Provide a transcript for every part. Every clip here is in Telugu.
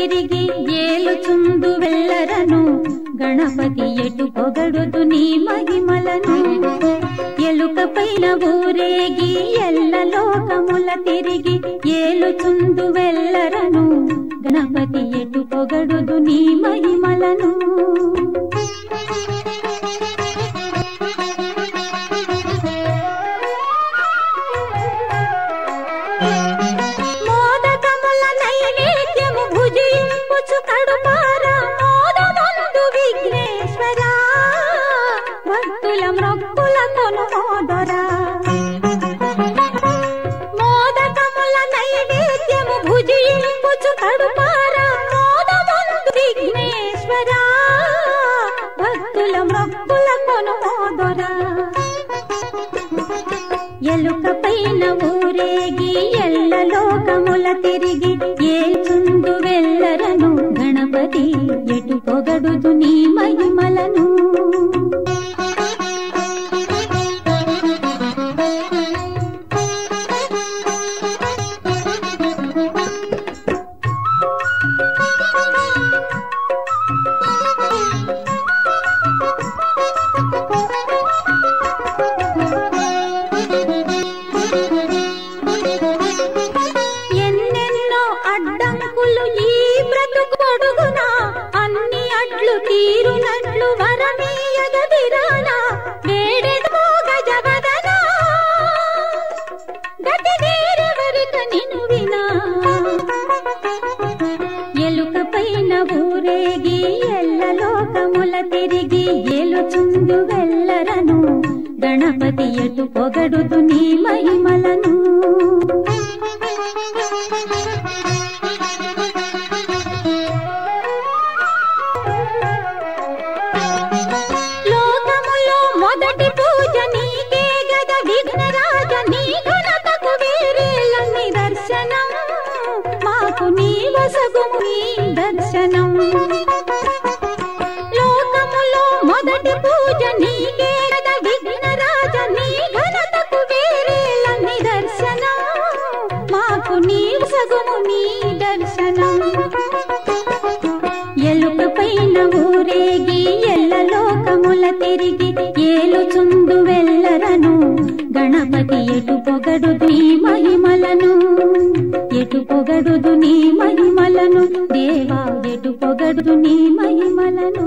తిరిగి ఏలుచుందు వెళ్ళరను గణపతి ఎటు పొగడుదు నీ మహిమలను. ఎలుక పైన ఊరేగి ఎల్ల లోకముల తిరిగి ఏలుచుందు వెళ్ళరను గణపతి ఎటు పొగడుదు నీ మహిమలను. మోదకముల నైవేద్యము భుజింపుచు కడుపారా మోదమందు విఘ్నేశ్వరా భక్తుల మొక్కుల కొనుమోదరా. మోదకముల నైవేద్యము భుజింపుచు కడుపారా మోదమందు విఘ్నేశ్వరా భక్తుల మొక్కుల కొనుమోదరా. ఎలుక పైన ఊరేగి ఎల్ల లోకముల తిరిగి ఏల్చుందు వెళ్ళరను గణపతి ఎటు పొగడుదు నీ మహిమలను. ఎన్నెన్నో అడ్డంకులు ఈ బ్రతుకు పొడుగునా అన్ని అడ్లు తీరునట్లు వరమీయగదిరానా వేడెదో గజవదనా గతి తీరెవరిక నిన్ను వినా. ఎలుక పైన ఊరేగి ఎల్ల లోకముల తిరిగి ఏలుచుందు వెళ్ళరను గణపతి ఎటు పొగడుదు నీ మహిమలను. లోకములో మొదటి పూజ నీకే గద విఘ్నరాజ నీ ఘనతకు వేరేల నిదర్శనం మాకు నీ వసగుము నీ దర్శనం. లోకములో మొదటి పూజ నీకే గద విఘ్నరాజ నీ ఘనతకు వేరేల నిదర్శనం మాకు నీ వసగుము నీ దర్శనం. ఎలుక పైన ఊరేగి ఎల్ల లోకముల తిరిగి ఏలుచుందు వెళ్ళరను గణపతి ఎటు పొగడుదు నీ మహిమలను. ఎటు పొగడుదు నీ మహిమలను దేవా ఎటు పొగడుదు నీ మహిమలను.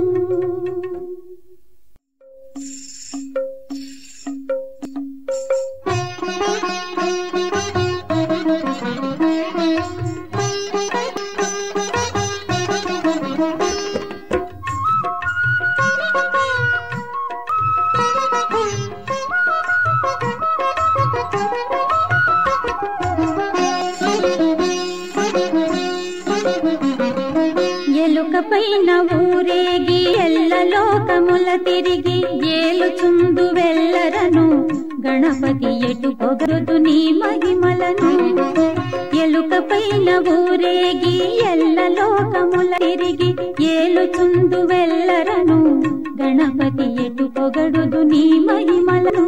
ఎలుక పైన ఊరేగి ఎల్ల లోకముల తిరిగి ఏలుచుందు వెళ్ళరను గణపతి ఎటు పొగడుదు నీ మహిమలను. ఎలుక పైన ఊరేగి ఎల్ల లోకముల తిరిగి ఏలుచుందు వెళ్ళరను గణపతి ఎటు పొగడుదు నీ మహిమలను.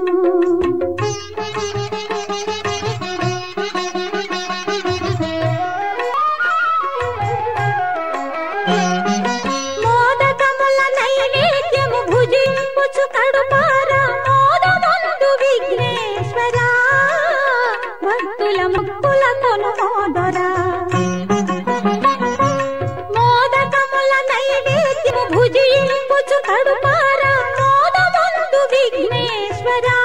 మోదకముల నైవేద్యము భుజింపుచు కడుపారా మోదమందు విఘ్నేశ్వరా భక్తుల మొక్కుల కొనుమోదరా. మోదకముల నైవేద్యము భుజింపుచు కడుపారా మోదమందు విఘ్నేశ్వరా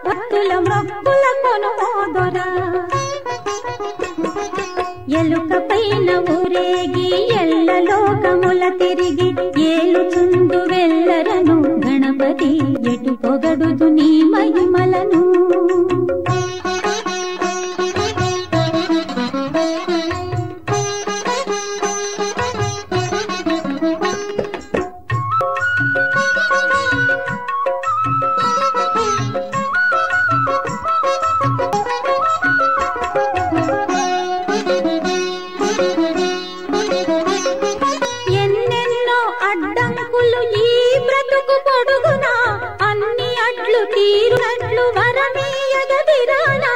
భక్తుల మొక్కుల కొనుమోదరా. ఎలుక పైన ఊరేగి ఎల్ల లోకముల తిరిగి ఏలుచుందు వెళ్ళరను గణపతి ఎటు పొగడుదు నీ మహిమలను. ఎన్నెన్నో అడ్డంకులు ఈ బ్రతుకు పొడుగునా అన్ని అడ్లు తీరునట్లు వరమీయగదిరానా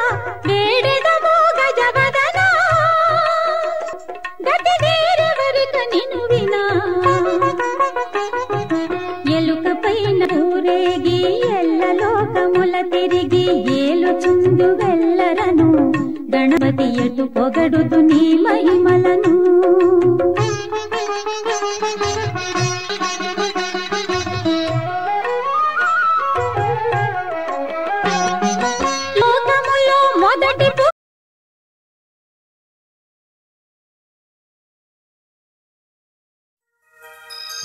వేడెదమో గజవదనా గతి ఎటు పొగడుదు నీ మహిమలను. లోకములో మొదటి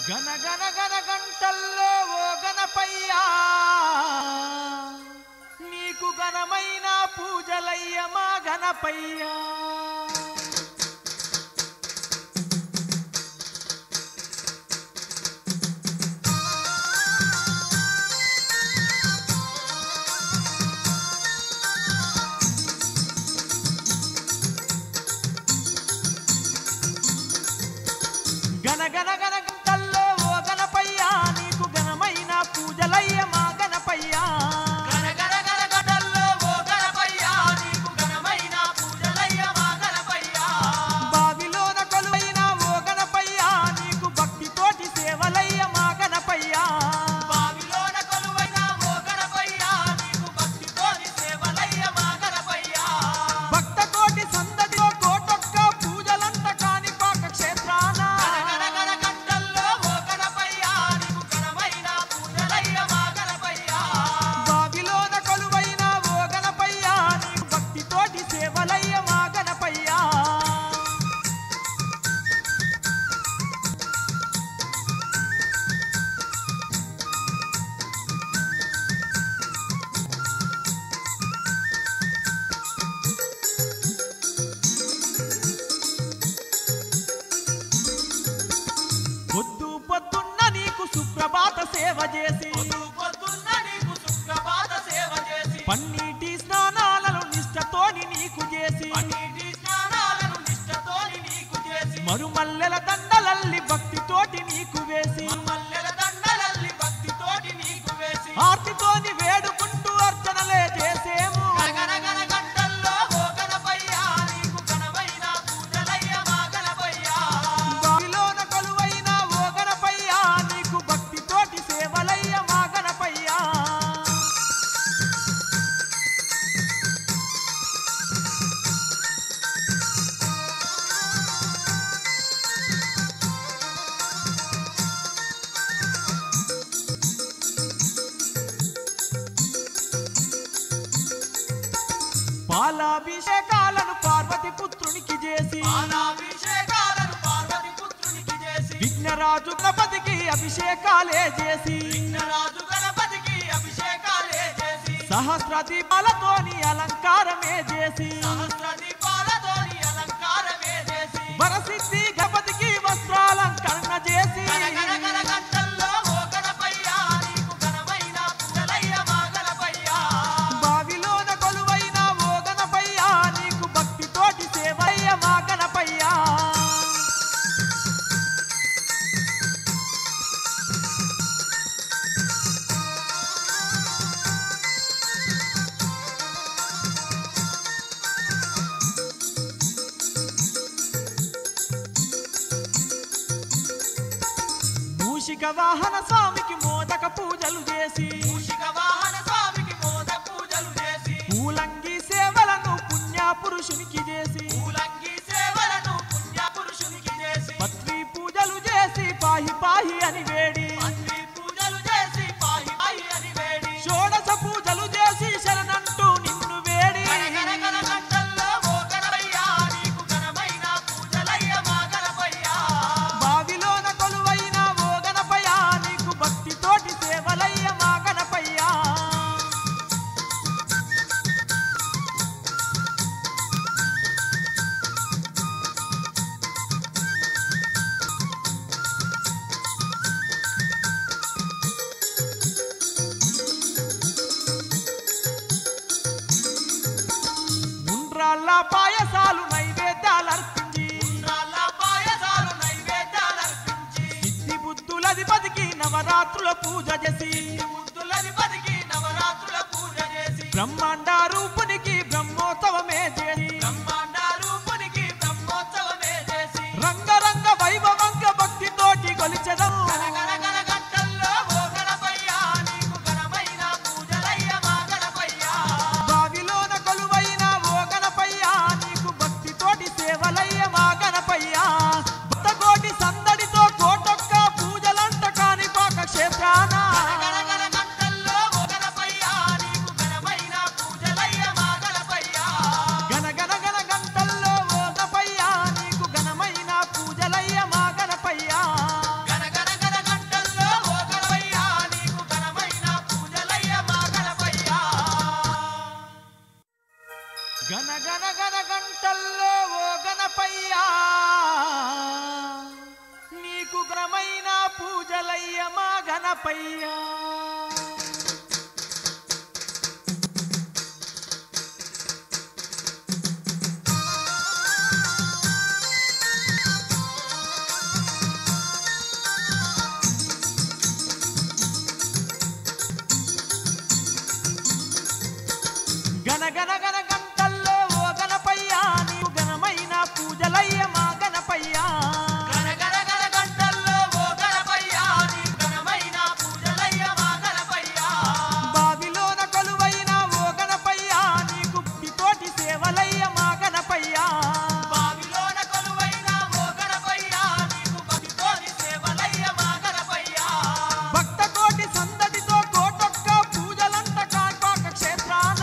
గన గన గన గంటల్లో ఓ గణపయ్యా నీకు ఘనమైన పూజలయ్య మా గణపయ్యా. గన గన గన గంటల్లో ఓ గణపయ్యా నీకు ఘనమైన పూజలయ్య మా గణపయ్యా. గన గన గన గంటల్లో ఓ గణపయ్యా నీకు ఘనమైన పూజలయ్య మా గణపయ్యా. బావిలోన కొలువైన ఓ గణపయ్యా నీకు భక్తితోటి సేవలయ్య మా గణపయ్యా. బావిలోన కొలువైన ఓ గణపయ్యా నీకు భక్తితోటి సేవలయ్య మా గణపయ్యా. భక్త కోటి సందడిలో కోటొక్క పూజలంత కాణిపాక క్షేత్రాన పొద్దు పొద్దున్న నీకు సుప్రభాత సేవ చేసి పన్నీటి స్నానాలను నిష్టతోని నీకు చేసి మరుమల్లెల దండలల్లి భక్తితోటి నీకు వేసి ఆర్తితోని వేడుకుంటూ అర్చనలే చేసేము. పాలాభిషేకాలను పార్వతి పుత్రునికి చేసి విఘ్నరాజు గణపతికి అభిషేకాలే చేసి సహస్ర దీపాలతోని అలంకారమే చేసి వరసిద్ధి గణపతికి వస్త్రాలంకరణ చేసి మూషిక వాహన స్వామికి మోదక పూజలు చేసి పూలంగి సేవలను పుణ్యపురుషునికి చేసి పత్రి పూజలు చేసి పాహి పాహి అని వేడి షోడశ పూజలు చేసి శరణంటూ నిన్ను వేడి బావిలోన కొలువైన ఓ గణపయ్యా నీకు భక్తితోటి సేవలయ్య మా గణపయ్యా. ఉండ్రాళ్ళ పాయసాలు నైవేద్యాలర్పించి సిద్ధి బుద్ధులధిపతికి నవరాత్రుల పూజ చేసి బ్రహ్మాండ రూపునికి బ్రహ్మోత్సవమే చేసి రంగరంగ వైభవంగ భక్తితోటి కొలిచెదం. బావిలోన కొలువైన ఓ గణపయ్యా నీకు భక్తి గణపయ్యా గణ గణ గణ గంటల్లో ఓ గణపయ్యా నీవు ఘనమైన పూజలయ్య మా గణపయ్యా గణ గణ గణ గంటల్లో ఓ గణపయ్యా నీవు ఘనమైన పూజలయ్య మా గణపయ్యా బావిలోన కొలువైన ఓ గణపయ్యా నీకు పితోటి సేవలయ్య మా గణపయ్యా బావిలోన కొలువైన ఓ గణపయ్యా నీకు పితోటి సేవలయ్య మా గణపయ్యా భక్త కోటి సందడితో కోటొక్క పూజలంట కాణిపాక క్షేత్రాన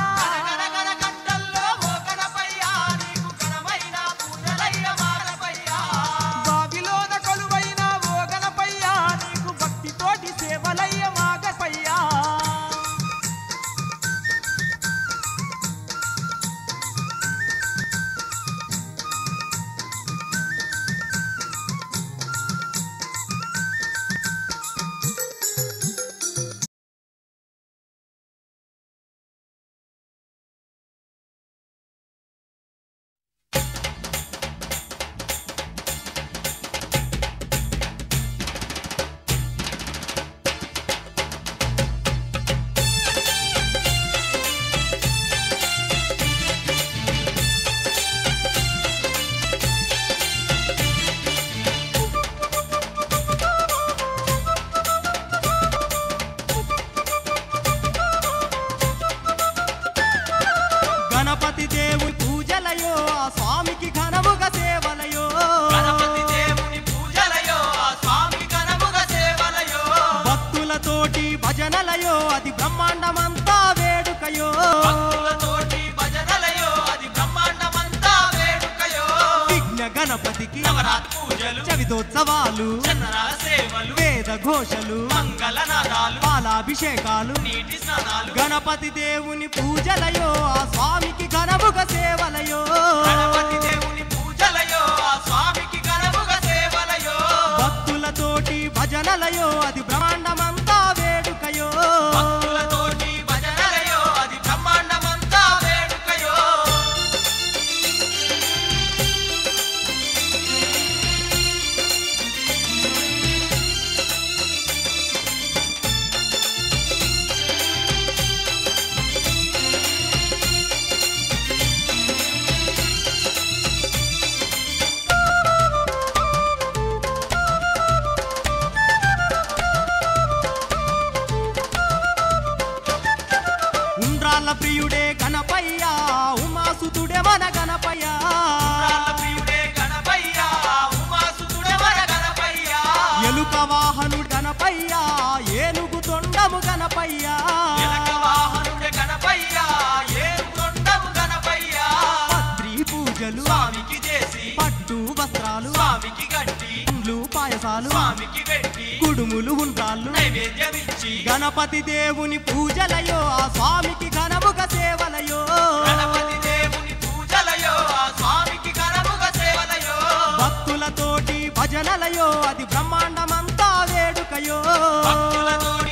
గణపతి దేవుని పూజలయో ఆ స్వామికి ఘనముగా సేవలయో గణపతి దేవుని పూజలయో ఆ స్వామికి ఘనముగా సేవలయో భక్తులతోటి భజనలయో అది బ్రహ్మాండమంతా వేడుకయో భక్తులతోటి భజనలయో అది బ్రహ్మాండమంతా వేడుకయో విఘ్న గణపతికి నవరాత్రి పూజలు చవితోత్సవాలు చందనాల సేవలు వేద ఘోషలు మంగళనాదాలు పాలాభిషేకాలు నీటి స్నానాలు గణపతి దేవుని పూజలయో ఆ స్వామికి ఘనముగా సేవలయో గణపతి దేవుని పూజలయో ఆ స్వామికి ఘనముగా సేవలయో భక్తులతోటి భజనలయో అది బ్రహ్మాండమంతా వేడుకయో భక్తులతోటి భజనలయో అది బ్రహ్మాండమంతా వేడుకయో ఉండ్రాళ్ళ ప్రియుడే గణపయ్యా ఉమాసుతుడే మన గణపయ్యా ఉండ్రాళ్ళ ప్రియుడే గణపయ్యా ఉమాసుతుడే మన గణపయ్యా ఎలుక వాహనుడు గణపయ్యా ఏనుగు తొండము గణపయ్యా ఎలుక వాహనుడే గణపయ్యా ఏనుగు తొండము గణపయ్యా పత్రి పూజలు స్వామికి చేసి పట్టు వస్త్రాలు స్వామికి గట్టి పండ్లు పాయసాలు స్వామికి పెట్టి కుడుములు ఉండ్రాళ్ళు నైవేద్యమిచ్చి గణపతి దేవుని పూజలయో ఆ స్వామికి ఘనముగా సేవలయో గణపతి దేవుని పూజలయో ఆ స్వామికి ఘనముగా సేవలయో భక్తులతోటి భజనలయో అది బ్రహ్మాండమంతా వేడుకయో భక్తులతోటి